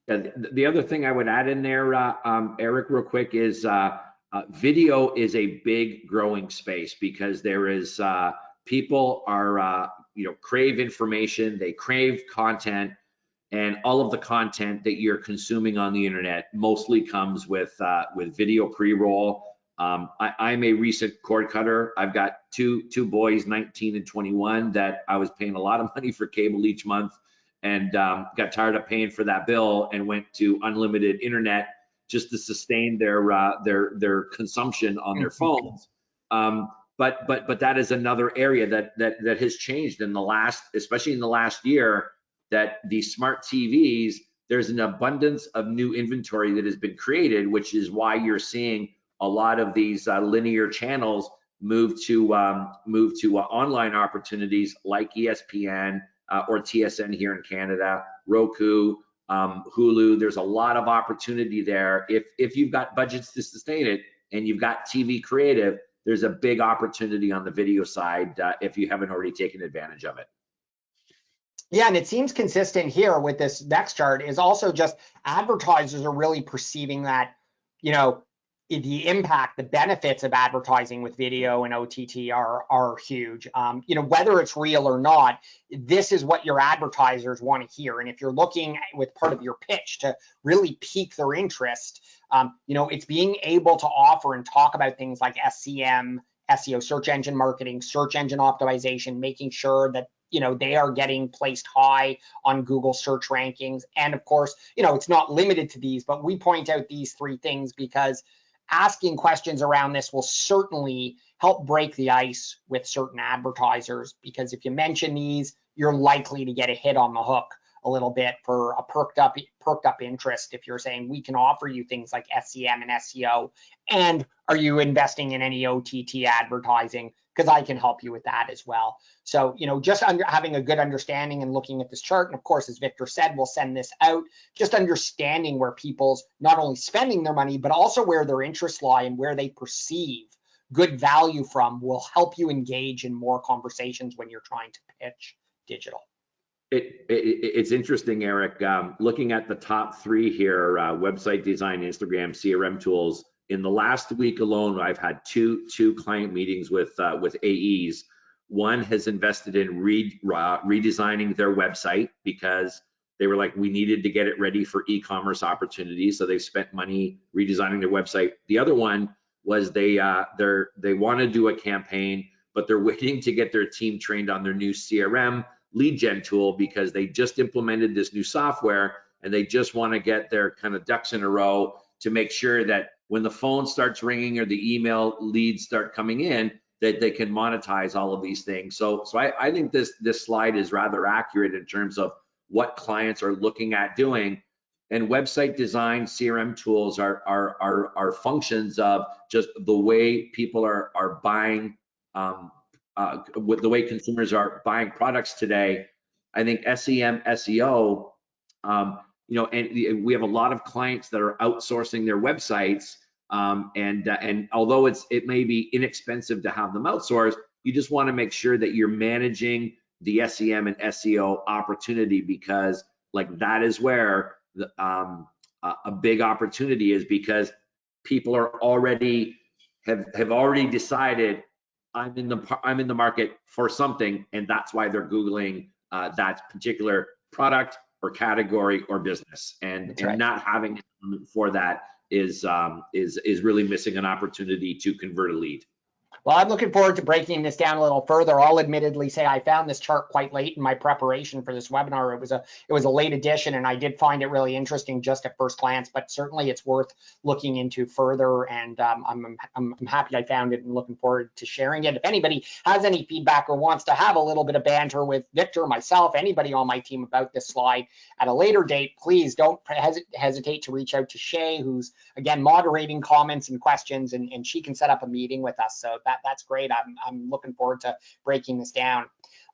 The other thing I would add in there, Eric, real quick, is video is a big growing space because there is people are crave information, they crave content, and all of the content that you're consuming on the internet mostly comes with video pre-roll. I'm a recent cord cutter. I've got two boys, 19 and 21, that I was paying a lot of money for cable each month, and got tired of paying for that bill and went to unlimited internet just to sustain their consumption on their phones. But that is another area that has changed in especially in the last year, that these smart TVs, there's an abundance of new inventory that has been created, which is why you're seeing a lot of these linear channels move to online opportunities like ESPN or TSN here in Canada, Roku, Hulu. There's a lot of opportunity there. If you've got budgets to sustain it and you've got TV creative, there's a big opportunity on the video side if you haven't already taken advantage of it. Yeah, and it seems consistent here with this next chart is also just advertisers are really perceiving that, the impact, the benefits of advertising with video and OTT are huge. Whether it's real or not, this is what your advertisers want to hear. And if you're looking with part of your pitch to really pique their interest, it's being able to offer and talk about things like SEM, SEO, search engine marketing, search engine optimization, making sure that they are getting placed high on Google search rankings. And of course, it's not limited to these, but we point out these three things because asking questions around this will certainly help break the ice with certain advertisers, because if you mention these, you're likely to get a hit on the hook a little bit for a perked up interest. If you're saying we can offer you things like SEM and SEO, and are you investing in any OTT advertising? Because I can help you with that as well. So, just having a good understanding and looking at this chart, and of course, as Victor said, we'll send this out, just understanding where people's not only spending their money, but also where their interests lie and where they perceive good value from will help you engage in more conversations when you're trying to pitch digital. It's interesting, Eric, looking at the top three here, website design, Instagram, CRM tools. In the last week alone, I've had two client meetings with AEs. One has invested in redesigning their website because they were like, we needed to get it ready for e-commerce opportunities. So they've spent money redesigning their website. The other one was they want to do a campaign, but they're waiting to get their team trained on their new CRM lead gen tool because they just implemented this new software and they just want to get their kind of ducks in a row to make sure that when the phone starts ringing or the email leads start coming in, that they can monetize all of these things. So I think this slide is rather accurate in terms of what clients are looking at doing. And website design, CRM tools are functions of just the way people are buying, with the way consumers are buying products today. I think SEM, SEO, and we have a lot of clients that are outsourcing their websites. And although it may be inexpensive to have them outsourced, you just want to make sure that you're managing the SEM and SEO opportunity, because like that is where a big opportunity is, because people are already have already decided I'm in the market for something, and that's why they're Googling that particular product or category or business, and right. not having it for that is really missing an opportunity to convert a lead. Well, I'm looking forward to breaking this down a little further. I'll admittedly say I found this chart quite late in my preparation for this webinar. It was a late edition, and I did find it really interesting just at first glance, but certainly it's worth looking into further. And I'm happy I found it and looking forward to sharing it. If anybody has any feedback or wants to have a little bit of banter with Victor, myself, anybody on my team about this slide at a later date, please don't hesitate to reach out to Shay, who's again moderating comments and questions, and she can set up a meeting with us. So that's great. I'm looking forward to breaking this down.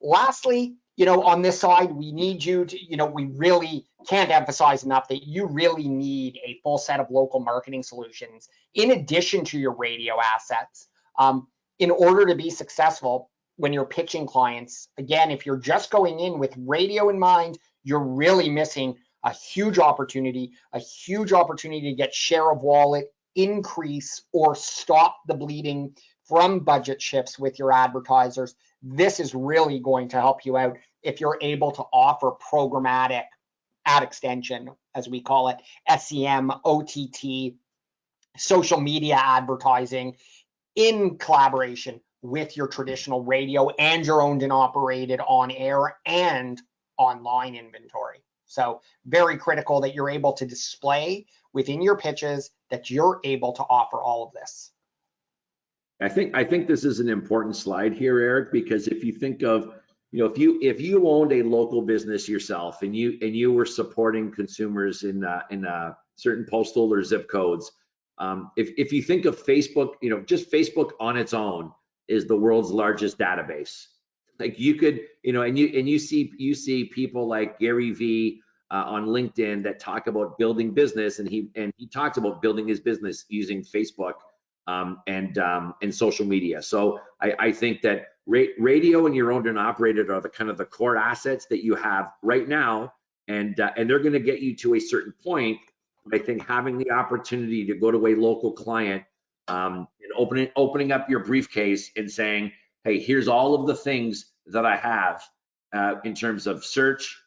Lastly, on this side, we need you to, we really can't emphasize enough that you really need a full set of local marketing solutions in addition to your radio assets in order to be successful when you're pitching clients. Again, if you're just going in with radio in mind, you're really missing a huge opportunity to get share of wallet, increase, or stop the bleeding from budget shifts with your advertisers. This is really going to help you out if you're able to offer programmatic ad extension, as we call it, SEM, OTT, social media advertising in collaboration with your traditional radio and your owned and operated on air and online inventory. So very critical that you're able to display within your pitches that you're able to offer all of this. I think this is an important slide here, Eric, because if you think of, if you owned a local business yourself and you were supporting consumers in certain postal or zip codes, if you think of Facebook, just Facebook on its own is the world's largest database. Like you could, and you see people like Gary Vee on LinkedIn that talk about building business, and he talks about building his business using Facebook and social media. So I think that radio and your owned and operated are the kind of the core assets that you have right now, and they're going to get you to a certain point. But I think having the opportunity to go to a local client and opening up your briefcase and saying, hey, here's all of the things that I have in terms of search,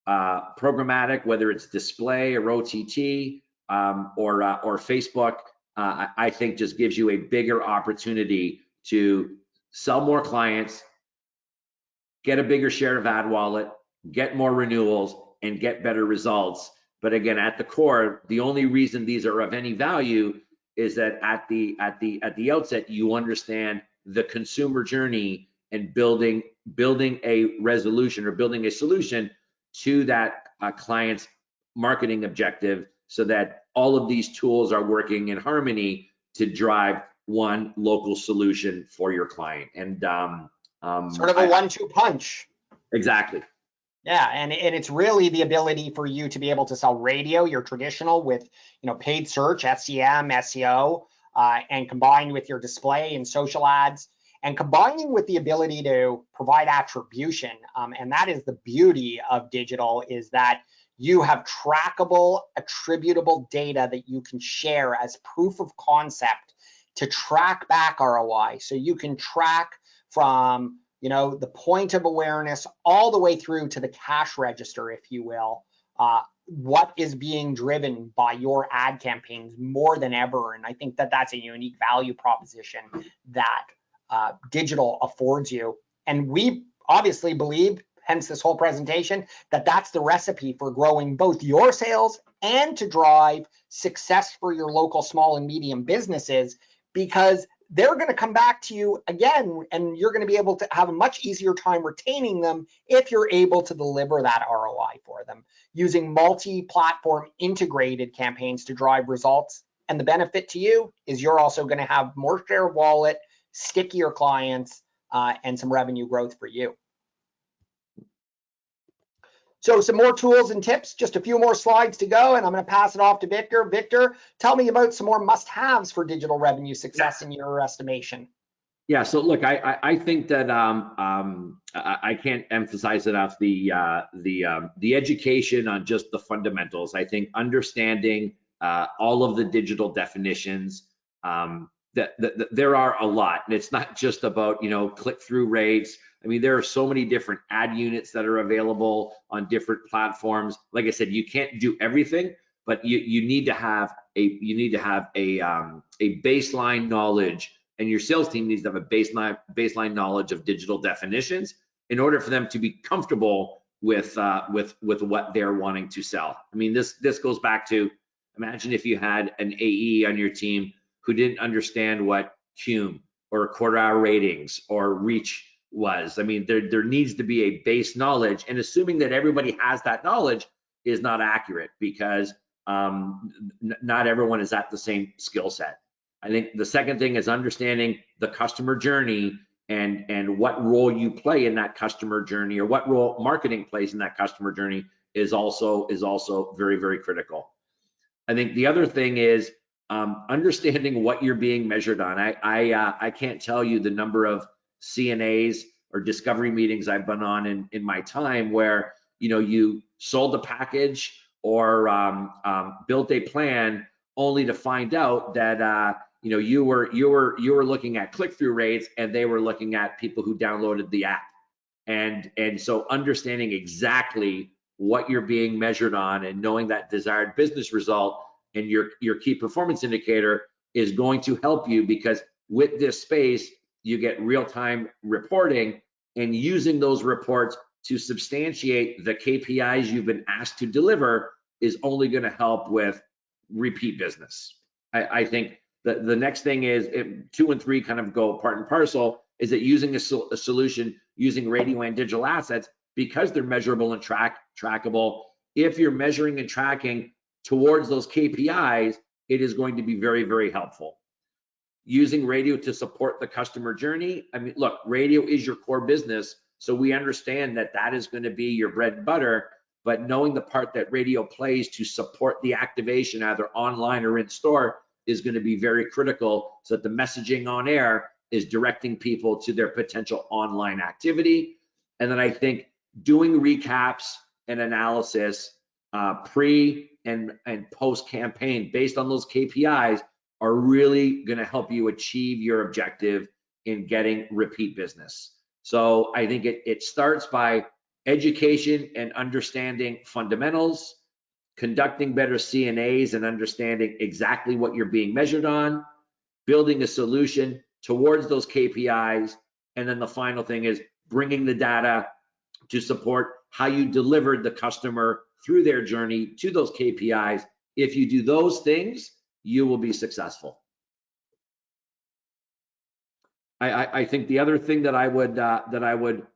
programmatic, whether it's display or OTT or Facebook. I think just gives you a bigger opportunity to sell more clients, get a bigger share of ad wallet, get more renewals, and get better results. But again, at the core, the only reason these are of any value is that at the outset, you understand the consumer journey and building a resolution or building a solution to that client's marketing objective, so that all of these tools are working in harmony to drive one local solution for your client. And sort of a 1-2 punch. Exactly. Yeah, and it's really the ability for you to be able to sell radio, your traditional, with paid search, SEM, SEO, and combined with your display and social ads, and combining with the ability to provide attribution. And that is the beauty of digital, is that you have trackable, attributable data that you can share as proof of concept to track back ROI. So you can track from the point of awareness all the way through to the cash register, if you will, what is being driven by your ad campaigns more than ever. And I think that that's a unique value proposition that digital affords you. And we obviously believe, hence this whole presentation, that that's the recipe for growing both your sales and to drive success for your local small and medium businesses, because they're going to come back to you again, and you're going to be able to have a much easier time retaining them if you're able to deliver that ROI for them using multi-platform integrated campaigns to drive results. And the benefit to you is you're also going to have more share of wallet, stickier clients, and some revenue growth for you. So some more tools and tips, just a few more slides to go, and I'm going to pass it off to Victor. Victor, tell me about some more must-haves for digital revenue success in your estimation. Yeah, so look, I think that I can't emphasize enough the education on just the fundamentals. I think understanding all of the digital definitions, that there are a lot, and it's not just about, you know, click-through rates. I mean, there are so many different ad units that are available on different platforms. Like I said, you can't do everything, but you need to have a baseline knowledge, and your sales team needs to have a baseline knowledge of digital definitions in order for them to be comfortable with what they're wanting to sell. I mean, this goes back to, imagine if you had an AE on your team who didn't understand what CUME or quarter-hour ratings or reach was. I mean, there needs to be a base knowledge, and assuming that everybody has that knowledge is not accurate, because not everyone is at the same skill set. I think the second thing is understanding the customer journey and what role you play in that customer journey, or what role marketing plays in that customer journey is also very, very critical. I think the other thing is understanding what you're being measured on. I can't tell you the number of CNAs or discovery meetings I've been on in my time where, you know, you sold a package or built a plan only to find out that you know, you were looking at click-through rates and they were looking at people who downloaded the app. And so understanding exactly what you're being measured on and knowing that desired business result and your key performance indicator is going to help you, because with this space, you get real-time reporting, and using those reports to substantiate the KPIs you've been asked to deliver is only going to help with repeat business. I think the next thing is, 2 and 3 kind of go part and parcel, is that using a solution using radio and digital assets, because they're measurable and trackable. If you're measuring and tracking towards those KPIs, it is going to be very, very helpful. Using radio to support the customer journey. I mean, look, radio is your core business, so we understand that that is going to be your bread and butter, but knowing the part that radio plays to support the activation, either online or in store, is going to be very critical, so that the messaging on air is directing people to their potential online activity. And then I think doing recaps and analysis pre and post campaign based on those KPIs are really going to help you achieve your objective in getting repeat business. So I think it starts by education and understanding fundamentals, conducting better CNAs and understanding exactly what you're being measured on, building a solution towards those KPIs, and then the final thing is bringing the data to support how you delivered the customer through their journey to those KPIs. If you do those things, you will be successful. I think the other thing that I would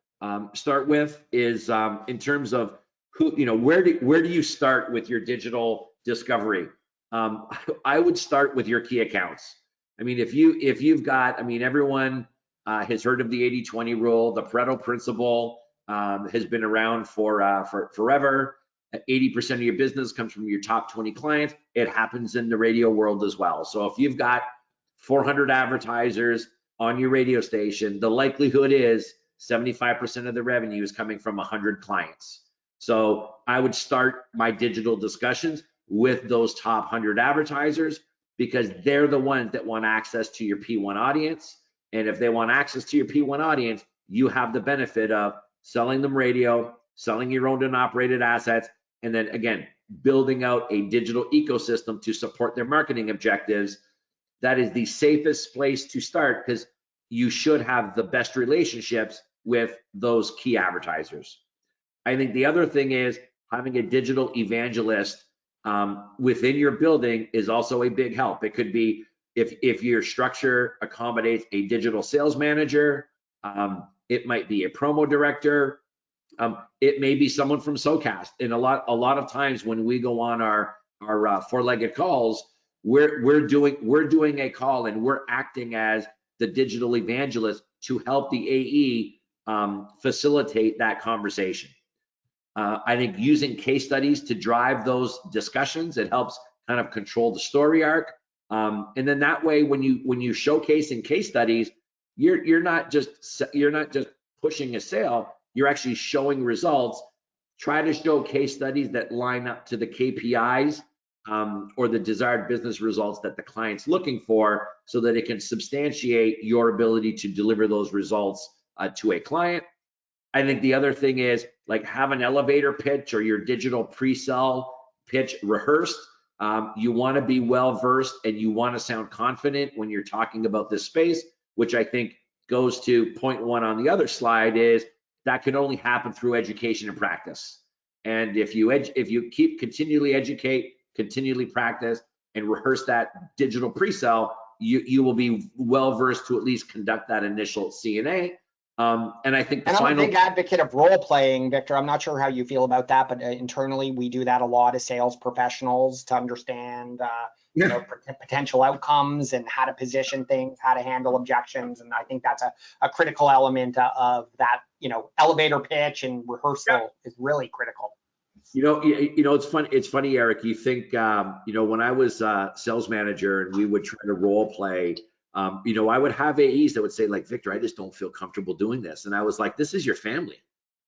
start with is in terms of who, you know, where do you start with your digital discovery? I would start with your key accounts. I mean, if you've got, I mean, everyone has heard of the 80-20 rule. The Pareto principle has been around for forever. 80% of your business comes from your top 20 clients. It happens in the radio world as well. So if you've got 400 advertisers on your radio station, the likelihood is 75% of the revenue is coming from 100 clients. So I would start my digital discussions with those top 100 advertisers, because they're the ones that want access to your P1 audience. And if they want access to your P1 audience, you have the benefit of selling them radio, selling your owned and operated assets, and then again, building out a digital ecosystem to support their marketing objectives. That is the safest place to start, because you should have the best relationships with those key advertisers. I think the other thing is having a digital evangelist within your building is also a big help. It could be if your structure accommodates a digital sales manager, it might be a promo director, it may be someone from SoCast. And a lot of times when we go on our four-legged calls, we're doing a call and we're acting as the digital evangelist to help the AE facilitate that conversation. I think using case studies to drive those discussions, it helps kind of control the story arc. And then that way, when you showcase in case studies, you're not just pushing a sale, you're actually showing results. Try to show case studies that line up to the KPIs or the desired business results that the client's looking for, so that it can substantiate your ability to deliver those results to a client. I think the other thing is, like, have an elevator pitch or your digital pre-sell pitch rehearsed. You want to be well versed and you want to sound confident when you're talking about this space, which I think goes to point one on the other slide, is that can only happen through education and practice. And if you keep continually educate, continually practice, and rehearse that digital pre-sell, you will be well versed to at least conduct that initial CNA. And I think I'm a big advocate of role playing, Victor. I'm not sure how you feel about that, but internally we do that a lot as sales professionals to understand potential outcomes and how to position things, how to handle objections. And I think that's a critical element of that, elevator pitch and rehearsal is really critical. It's funny, Eric. You think, when I was sales manager and we would try to role play, I would have AEs that would say, like, Victor, I just don't feel comfortable doing this. And I was like, this is your family.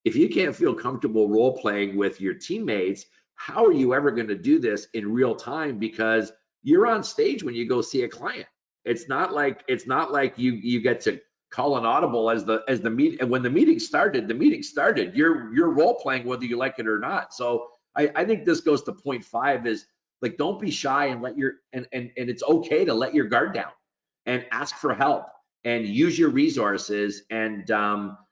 If you can't feel comfortable role playing with your teammates, how are you ever going to do this in real time? Because you're on stage when you go see a client. It's not like you get to call an audible as the meet. And when the meeting started, You're role playing whether you like it or not. So I think this goes to point 5 is, like, don't be shy and and it's okay to let your guard down and ask for help and use your resources. And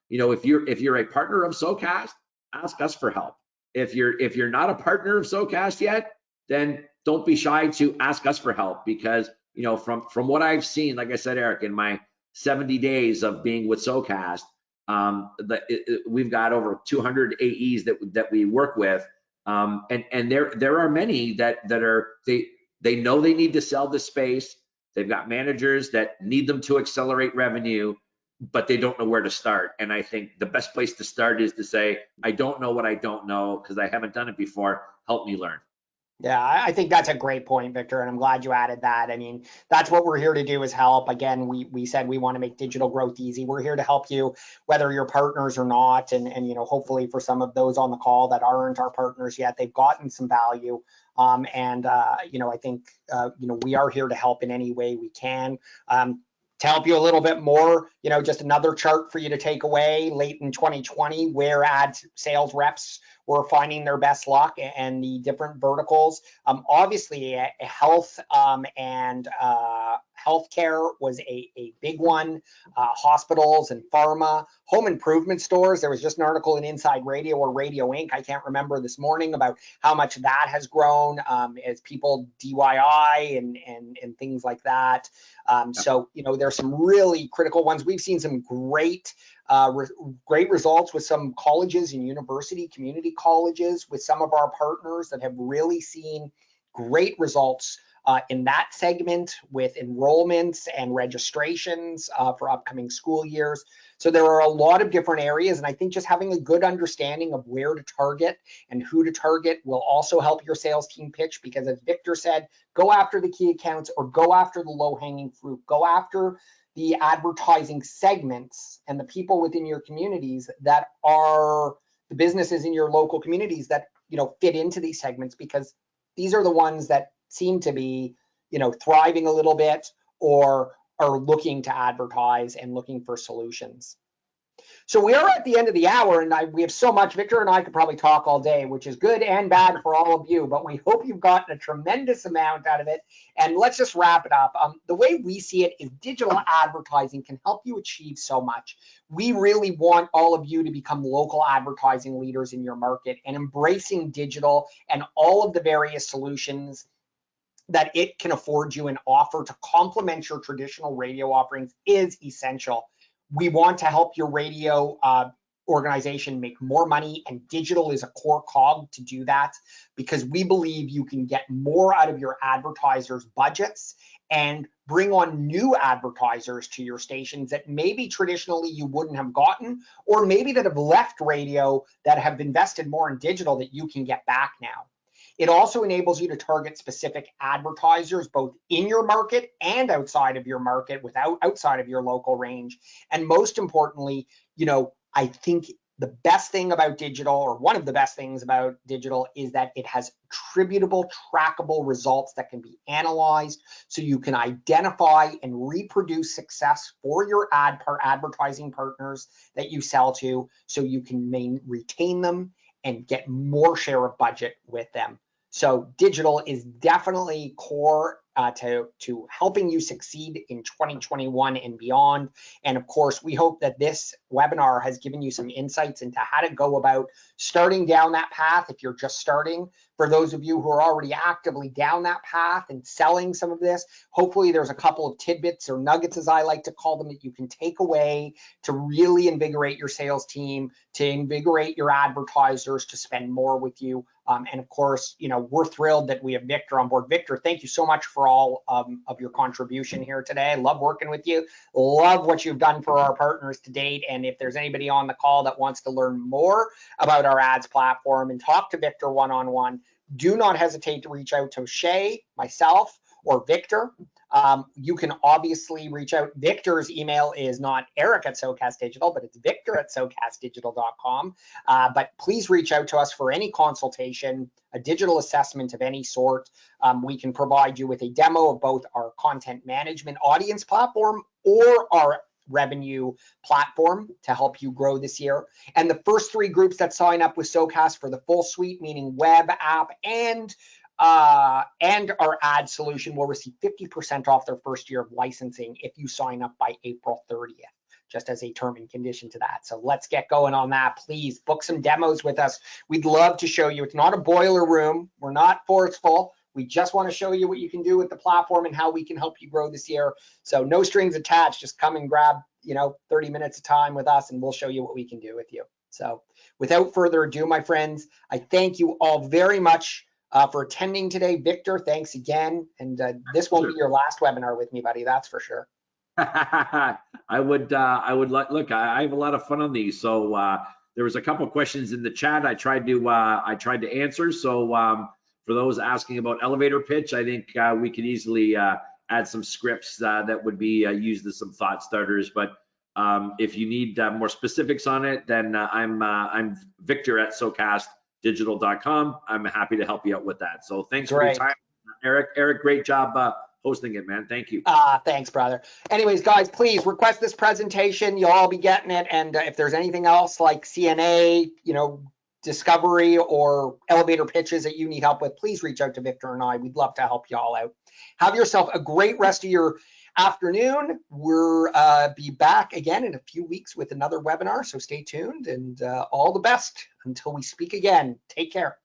if you're a partner of SoCast, ask us for help. If you're not a partner of SoCast yet, then don't be shy to ask us for help, because from what I've seen, like I said, Eric, in my 70 days of being with SoCast, we've got over 200 AEs that we work with, and there are many that are they know they need to sell this space. They've got managers that need them to accelerate revenue, but they don't know where to start. And I think the best place to start is to say, I don't know what I don't know because I haven't done it before. Help me learn. Yeah, I think that's a great point, Victor, and I'm glad you added that. I mean, that's what we're here to do, is help. Again, we said we want to make digital growth easy. We're here to help you, whether you're partners or not. And hopefully for some of those on the call that aren't our partners yet, they've gotten some value. I think, we are here to help in any way we can. To help you a little bit more, just another chart for you to take away. Late in 2020, where ad sales reps were finding their best luck and the different verticals. Obviously, health and healthcare was a big one. Hospitals and pharma, home improvement stores. There was just an article in Inside Radio or Radio Inc. I can't remember this morning about how much that has grown as people DIY and things like that. So there's some really critical ones. We've seen some great results with some colleges and university community colleges with some of our partners that have really seen great results in that segment with enrollments and registrations for upcoming school years. So there are a lot of different areas, and I think just having a good understanding of where to target and who to target will also help your sales team pitch, because as Victor said, go after the key accounts or go after the low-hanging fruit. Go after the advertising segments and the people within your communities that are the businesses in your local communities that fit into these segments, because these are the ones that seem to be thriving a little bit or are looking to advertise and looking for solutions. So we are at the end of the hour, and we have so much. Victor and I could probably talk all day, which is good and bad for all of you, but we hope you've gotten a tremendous amount out of it. And let's just wrap it up. The way we see it is digital advertising can help you achieve so much. We really want all of you to become local advertising leaders in your market and embracing digital and all of the various solutions that it can afford you an offer to complement your traditional radio offerings is essential. We want to help your radio organization make more money, and digital is a core cog to do that, because we believe you can get more out of your advertisers' budgets and bring on new advertisers to your stations that maybe traditionally you wouldn't have gotten, or maybe that have left radio that have invested more in digital that you can get back now. It also enables you to target specific advertisers both in your market and outside of your market, outside of your local range. And most importantly, I think the best thing about digital, or one of the best things about digital, is that it has attributable, trackable results that can be analyzed, so you can identify and reproduce success for your advertising partners that you sell to, so you can retain them and get more share of budget with them. So digital is definitely core to helping you succeed in 2021 and beyond. And of course, we hope that this webinar has given you some insights into how to go about starting down that path if you're just starting. For those of you who are already actively down that path and selling some of this, hopefully there's a couple of tidbits or nuggets, as I like to call them, that you can take away to really invigorate your sales team, to invigorate your advertisers to spend more with you. And of course, we're thrilled that we have Victor on board. Victor, thank you so much for all of your contribution here today. I love working with you. Love what you've done for our partners to date. And if there's anybody on the call that wants to learn more about our ads platform and talk to Victor one-on-one, do not hesitate to reach out to Shay, myself, or Victor. You can obviously reach out. Victor's email is not Eric@SoCastDigital, but it's Victor@SoCastDigital.com. But please reach out to us for any consultation, a digital assessment of any sort. We can provide you with a demo of both our content management audience platform or our revenue platform to help you grow this year. And the first 3 groups that sign up with SoCast for the full suite, meaning web, app, and our ad solution, will receive 50% off their first year of licensing if you sign up by April 30th, just as a term and condition to that. So let's get going on that. Please book some demos with us. We'd love to show you. It's not a boiler room. We're not forceful. We just want to show you what you can do with the platform and how we can help you grow this year. So no strings attached. Just come and grab, 30 minutes of time with us, and we'll show you what we can do with you. So without further ado, my friends, I thank you all very much for attending today. Victor, thanks again. And this won't be your last webinar with me, buddy. That's for sure. I would look, I have a lot of fun on these. So there was a couple of questions in the chat I tried to answer. So for those asking about elevator pitch, I think we could easily add some scripts that would be used as some thought starters. But if you need more specifics on it, then I'm Victor@SoCastDigital.com. I'm happy to help you out with that. So thanks for your time, Eric. Eric, great job hosting it, man. Thank you. Thanks, brother. Anyways, guys, please request this presentation. You'll all be getting it. And if there's anything else like CNA, discovery or elevator pitches that you need help with, please reach out to Victor and I. We'd love to help you all out. Have yourself a great rest of your afternoon. We'll be back again in a few weeks with another webinar, so stay tuned, and all the best until we speak again. Take care.